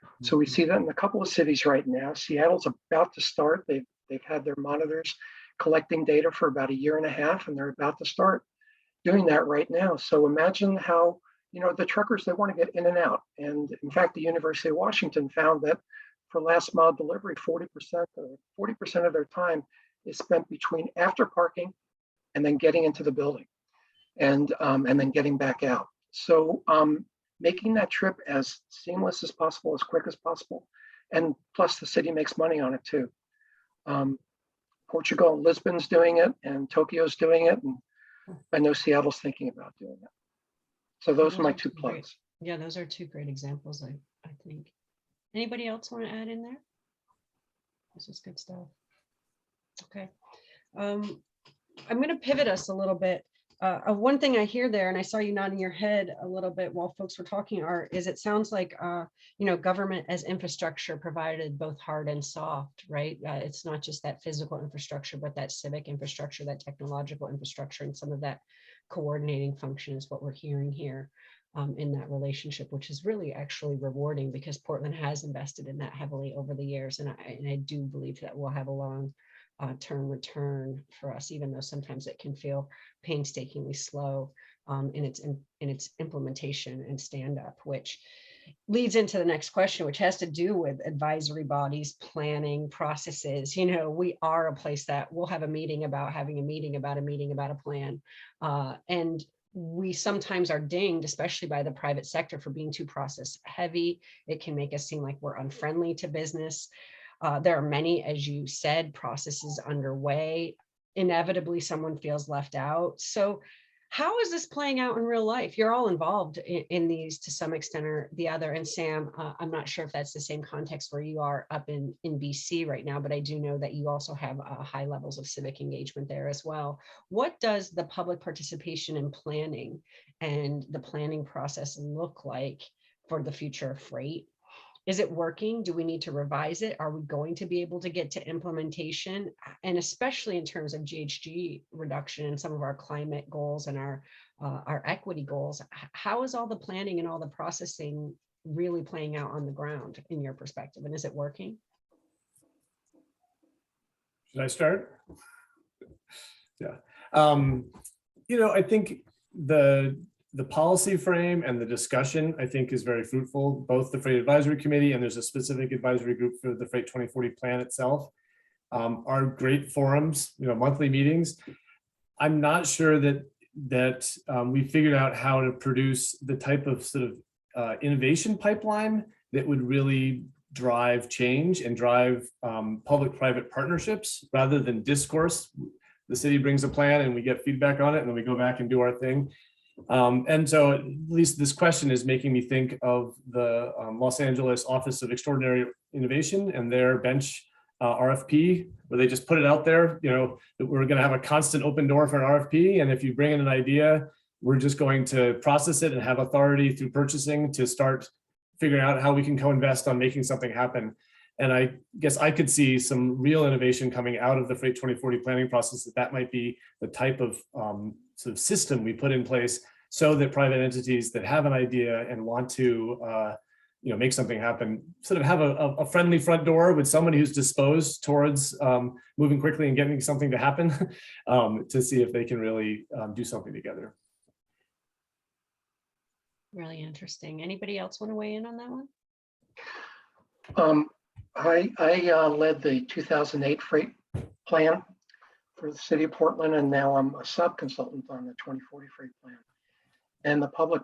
Mm-hmm. So we see that in a couple of cities right now. Seattle's about to start. They've had their monitors collecting data for about 1.5 years, and they're about to start doing that right now. So imagine how, the truckers, they want to get in and out. And in fact, the University of Washington found that for last mile delivery, 40% of their time is spent between after parking and then getting into the building and then getting back out. So making that trip as seamless as possible, as quick as possible. And plus the city makes money on it too. Portugal and Lisbon's doing it, and Tokyo's doing it, and I know Seattle's thinking about doing it. So those are my two plugs. Yeah, those are two great examples, I think. Anybody else want to add in there? This is good stuff. Okay. I'm going to pivot us a little bit. One thing I hear there, and I saw you nodding your head a little bit while folks were talking, is it sounds like, government as infrastructure provided both hard and soft, right? It's not just that physical infrastructure, but that civic infrastructure, that technological infrastructure, and some of that coordinating function is what we're hearing here in that relationship, which is really actually rewarding because Portland has invested in that heavily over the years. And I do believe that we'll have a long term return for us, even though sometimes it can feel painstakingly slow in its implementation and stand up, which leads into the next question, which has to do with advisory bodies, planning processes. We are a place that we'll have a meeting about having a meeting about a plan, and we sometimes are dinged, especially by the private sector, for being too process heavy. It can make us seem like we're unfriendly to business. There are many, as you said, processes underway. Inevitably, someone feels left out. So How is this playing out in real life? You're all involved in these to some extent or the other. And Sam, I'm not sure if that's the same context where you are up in BC right now, but I do know that you also have high levels of civic engagement there as well. What does the public participation in planning and the planning process look like for the future of freight? Is it working? Do we need to revise it? Are we going to be able to get to implementation? And especially in terms of GHG reduction and some of our climate goals and our equity goals, how is all the planning and all the processing really playing out on the ground in your perspective? And is it working? Should I start? Yeah. I think the policy frame and the discussion, I think, is very fruitful, both the Freight Advisory Committee and there's a specific advisory group for the Freight 2040 plan itself, are great forums, monthly meetings. I'm not sure that we figured out how to produce the type of sort of innovation pipeline that would really drive change and drive public-private partnerships rather than discourse. The city brings a plan and we get feedback on it and then we go back and do our thing. And so at least this question is making me think of the Los Angeles Office of Extraordinary Innovation and their bench RFP, where they just put it out there, that we're going to have a constant open door for an RFP. And if you bring in an idea, we're just going to process it and have authority through purchasing to start figuring out how we can co-invest on making something happen. And I guess I could see some real innovation coming out of the Freight 2040 planning process, that might be the type of sort of system we put in place so that private entities that have an idea and want to make something happen sort of have a friendly front door with somebody who's disposed towards moving quickly and getting something to happen to see if they can really do something together. Really interesting. Anybody else want to weigh in on that one? I led the 2008 freight plan for the city of Portland, and now I'm a sub-consultant on the 2040 freight plan. And the public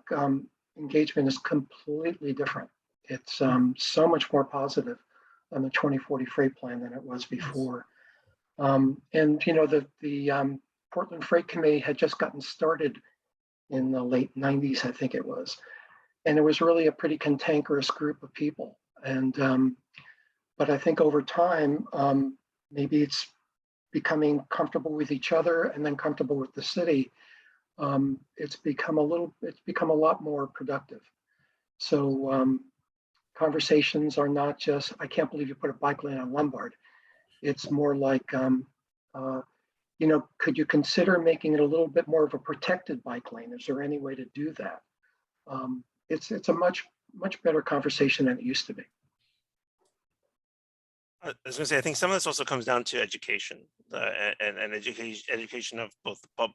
engagement is completely different. It's so much more positive on the 2040 freight plan than it was before. And the Portland Freight Committee had just gotten started in the late 90s, I think it was. And it was really a pretty cantankerous group of people. And but I think over time, maybe it's becoming comfortable with each other and then comfortable with the city. It's become a lot more productive. So conversations are not just, I can't believe you put a bike lane on Lombard. It's more like, could you consider making it a little bit more of a protected bike lane? Is there any way to do that? It's a much better conversation than it used to be. I was going to say, I think some of this also comes down to education and education of both the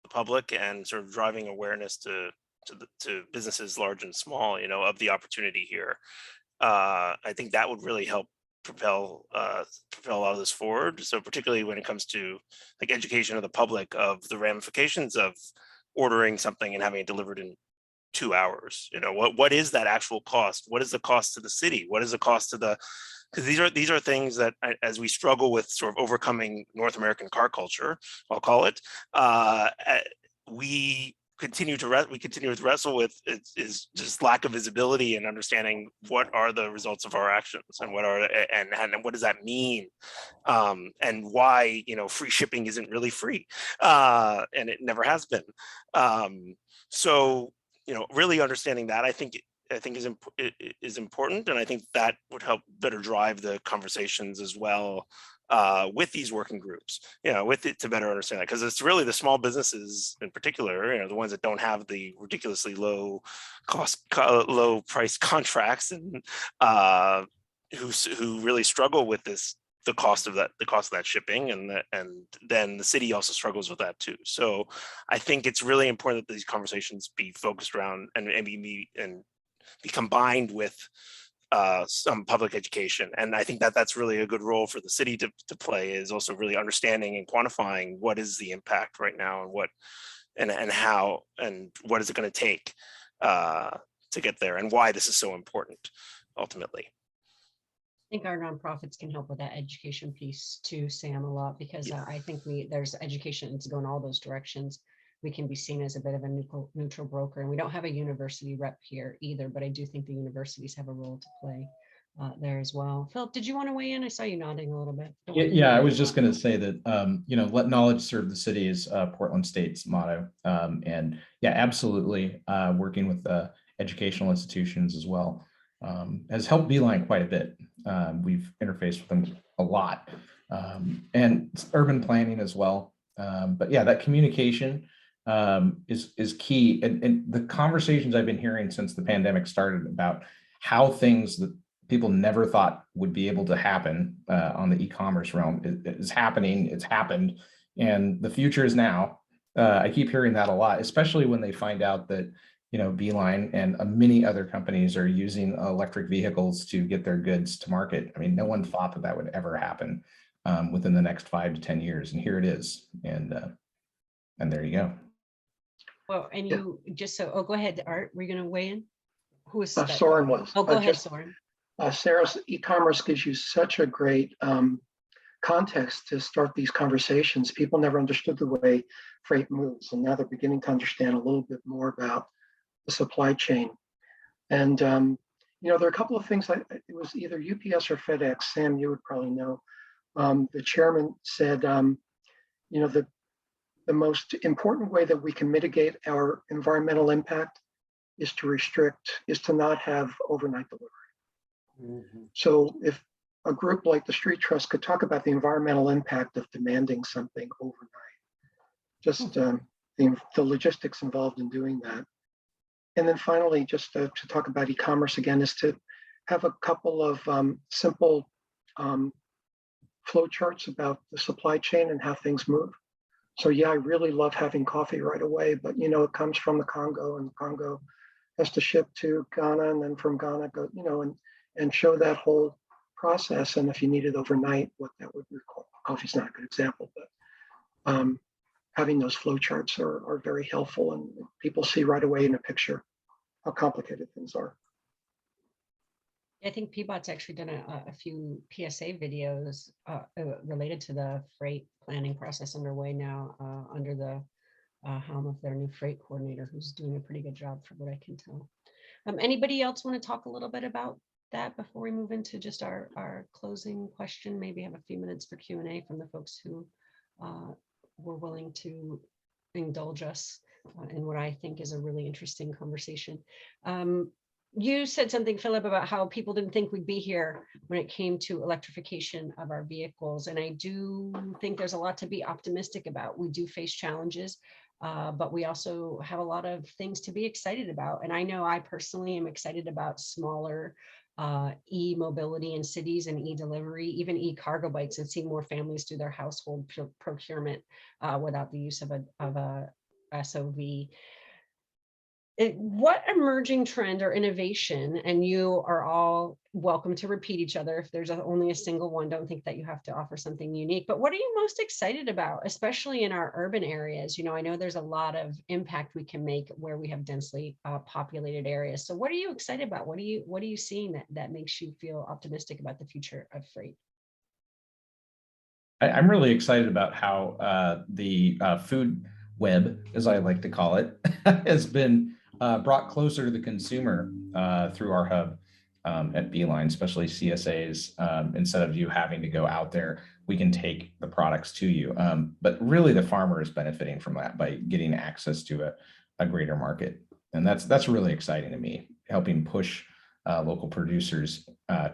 public and sort of driving awareness to businesses large and small, of the opportunity here. I think that would really help propel a lot of this forward. So particularly when it comes to like education of the public of the ramifications of ordering something and having it delivered in 2 hours. What is that actual cost? What is the cost to the city? What is the cost to the, because these are things that as we struggle with sort of overcoming North American car culture, I'll call it, we continue to wrestle with is just lack of visibility and understanding what are the results of our actions and what does that mean, and why free shipping isn't really free, and it never has been. So really understanding that I think is important, and I think that would help better drive the conversations as well with these working groups, with it to better understand that, because it's really the small businesses in particular, the ones that don't have the ridiculously low price contracts and who really struggle with the cost of that shipping, and then the city also struggles with that too. So I think it's really important that these conversations be focused around and be combined with some public education. And I think that's really a good role for the city to play, is also really understanding and quantifying what is the impact right now and how and what is it going to take to get there, and why this is so important ultimately. I think our nonprofits can help with that education piece too, Sam, a lot, because I think there's education to go in all those directions. we can be seen as a bit of a neutral broker. And we don't have a university rep here either, but I do think the universities have a role to play there as well. Philip, did you want to weigh in? I saw you nodding a little bit. Yeah, I was just going to say that, let knowledge serve the city is Portland State's motto. And yeah, absolutely. Working with educational institutions as well has helped Beeline quite a bit. We've interfaced with them a lot, and urban planning as well. But yeah, that communication is key. And the conversations I've been hearing since the pandemic started about how things that people never thought would be able to happen on the e-commerce realm is happening. It's happened, and the future is now. I keep hearing that a lot, especially when they find out that Beeline and many other companies are using electric vehicles to get their goods to market. I mean, no one thought that would ever happen within the next 5 to 10 years, and here it is. And there you go. Well, and you just go ahead, Art. Were you going to weigh in? Who was Soren was. Oh, go ahead, Soren. Sarah's e-commerce gives you such a great context to start these conversations. People never understood the way freight moves, and now they're beginning to understand a little bit more about the supply chain. And there are a couple of things. It was either UPS or FedEx. Sam, you would probably know. The chairman said, the most important way that we can mitigate our environmental impact is to not have overnight delivery. So if a group like the Street Trust could talk about the environmental impact of demanding something overnight, just the logistics involved in doing that. And then finally, just to talk about e-commerce again, is to have a couple of simple flow charts about the supply chain and how things move. So yeah, I really love having coffee right away, but it comes from the Congo, and the Congo has to ship to Ghana, and then from Ghana go, and show that whole process. And if you need it overnight, what that would require. Coffee's not a good example, but having those flow charts are very helpful, and people see right away in a picture how complicated things are. I think Peabot's actually done a few PSA videos related to the freight planning process underway now under the helm of their new freight coordinator, who's doing a pretty good job from what I can tell. Anybody else want to talk a little bit about that before we move into just our closing question? Maybe have a few minutes for Q&A from the folks who were willing to indulge us in what I think is a really interesting conversation. You said something, Philip, about how people didn't think we'd be here when it came to electrification of our vehicles. And I do think there's a lot to be optimistic about. We do face challenges, but we also have a lot of things to be excited about. And I know I personally am excited about smaller e-mobility in cities and e-delivery, even e-cargo bikes, and seeing more families do their household procurement without the use of a SOV. What emerging trend or innovation, and you are all welcome to repeat each other if there's only a single one, don't think that you have to offer something unique, but what are you most excited about, especially in our urban areas? I know there's a lot of impact we can make where we have densely populated areas. So what are you excited about? What are you seeing that makes you feel optimistic about the future of freight? I'm really excited about how the food web, as I like to call it, has been brought closer to the consumer through our hub at Beeline, especially CSAs. Instead of you having to go out there, we can take the products to you. But really the farmer is benefiting from that by getting access to a greater market. And that's really exciting to me, helping push local producers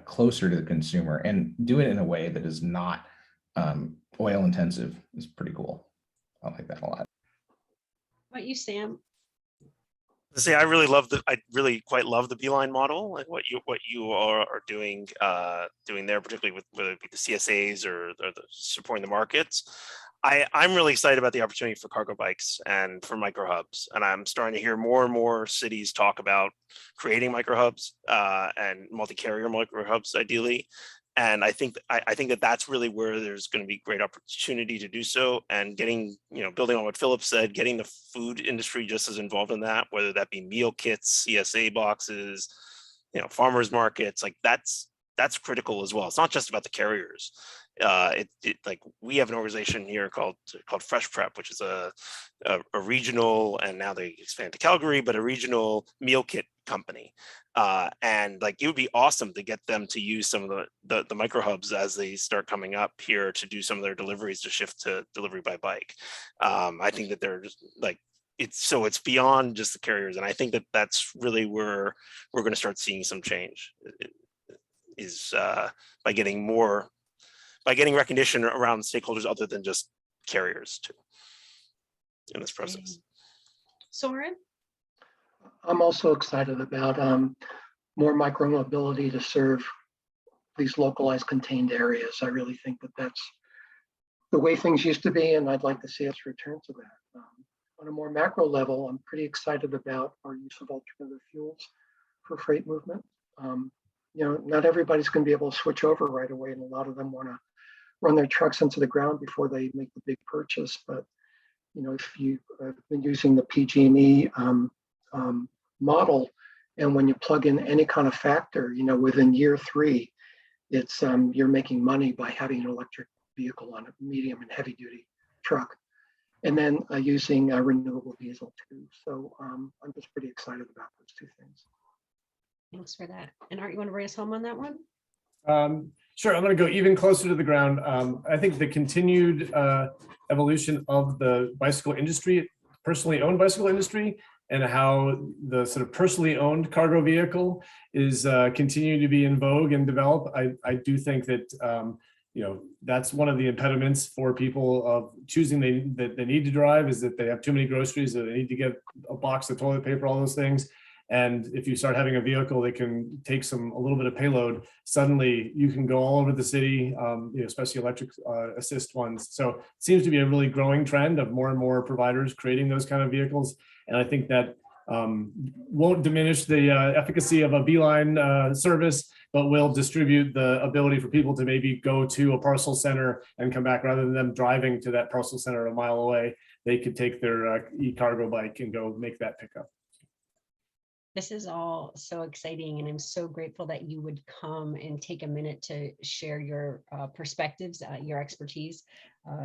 closer to the consumer and do it in a way that is not oil intensive. Is pretty cool. I like that a lot. What about you, Sam? I really quite love the Beeline model, like what you are doing there, particularly with whether it be the CSAs or the supporting the markets. I'm really excited about the opportunity for cargo bikes and for micro hubs, and I'm starting to hear more and more cities talk about creating micro hubs and multi-carrier micro hubs, ideally. And I think that that's really where there's going to be great opportunity to do so, and getting, building on what Philip said, getting the food industry just as involved in that, whether that be meal kits, CSA boxes, farmers markets, like that's critical as well. It's not just about the carriers. Like we have an organization here called Fresh Prep, which is a regional, and now they expand to Calgary, but a regional meal kit company. And like, it would be awesome to get them to use some of the micro hubs as they start coming up here to do some of their deliveries, to shift to delivery by bike. I think that they're just like, it's beyond just the carriers. And I think that that's really where we're going to start seeing some change, is by getting recognition around stakeholders other than just carriers too in this process. Soren? I'm also excited about more micromobility to serve these localized contained areas. I really think that that's the way things used to be, and I'd like to see us return to that. On a more macro level, I'm pretty excited about our use of alternative fuels for freight movement. Not everybody's going to be able to switch over right away, and a lot of them want to run their trucks into the ground before they make the big purchase. But if you've been using the PG&E model, and when you plug in any kind of factor, within year 3, it's you're making money by having an electric vehicle on a medium and heavy duty truck, and then using renewable diesel too. So I'm just pretty excited about those 2 things. Thanks for that. And Art, you want to bring us home on that one? Sure, I'm going to go even closer to the ground. I think the continued evolution of the bicycle industry, personally owned bicycle industry, and how the sort of personally owned cargo vehicle is continuing to be in vogue and develop. I do think that that's one of the impediments for people of choosing that they need to drive, is that they have too many groceries, that they need to get a box of toilet paper, all those things. And if you start having a vehicle that can take a little bit of payload, suddenly you can go all over the city, especially electric assist ones. So it seems to be a really growing trend of more and more providers creating those kind of vehicles. And I think that won't diminish the efficacy of a Beeline service, but will distribute the ability for people to maybe go to a parcel center and come back, rather than them driving to that parcel center a mile away. They could take their e-cargo bike and go make that pickup. This is all so exciting, and I'm so grateful that you would come and take a minute to share your perspectives, your expertise,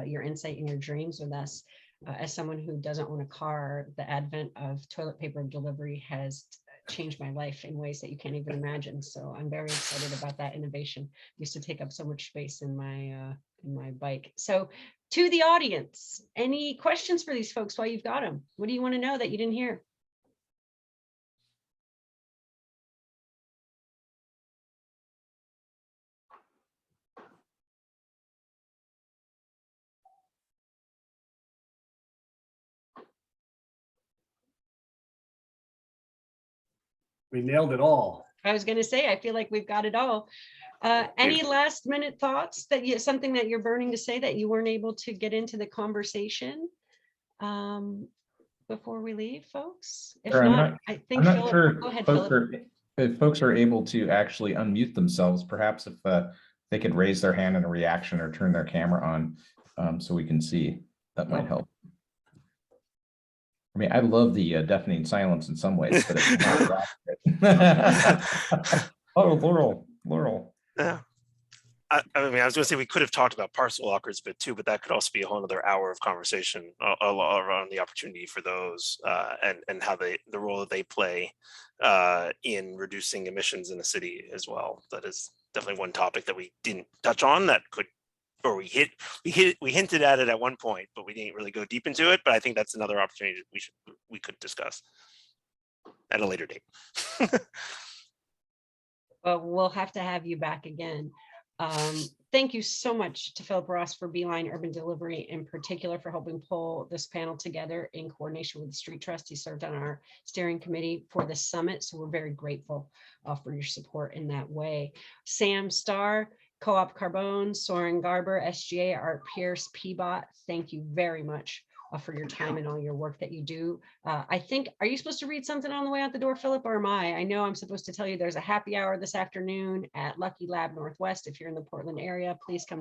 your insight, and your dreams with us. As someone who doesn't own a car, the advent of toilet paper delivery has changed my life in ways that you can't even imagine. So I'm very excited about that innovation. It used to take up so much space in my bike. So to the audience, any questions for these folks while you've got them? What do you want to know that you didn't hear? We nailed it all. I was going to say, I feel like we've got it all. Any last minute thoughts something that you're burning to say that you weren't able to get into the conversation before we leave, folks? If Sure, not, I think I'm not Philip, sure go ahead, if folks are able to actually unmute themselves. Perhaps if they could raise their hand in a reaction or turn their camera on so we can see, that might help. I mean, I love the deafening silence in some ways, but it's not. Oh, Laurel. Yeah. I mean, I was going to say we could have talked about parcel lockers a bit too, but that could also be a whole other hour of conversation around the opportunity for those and how the role that they play in reducing emissions in the city as well. That is definitely one topic that we didn't touch on, that could, or we hinted at it at one point, but we didn't really go deep into it. But I think that's another opportunity that we could discuss at a later date. Well, we'll have to have you back again. Thank you so much to Philip Ross for Beeline Urban Delivery, in particular for helping pull this panel together in coordination with the Street Trust. He served on our steering committee for the summit, so we're very grateful for your support in that way. Sam Starr, Co-op Carbone, Soren Garber, SGA, Art Pierce, PBOT, thank you very much for your time and all your work that you do. I think, are you supposed to read something on the way out the door, Philip, or am I? I know I'm supposed to tell you there's a happy hour this afternoon at Lucky Lab Northwest. If you're in the Portland area, please come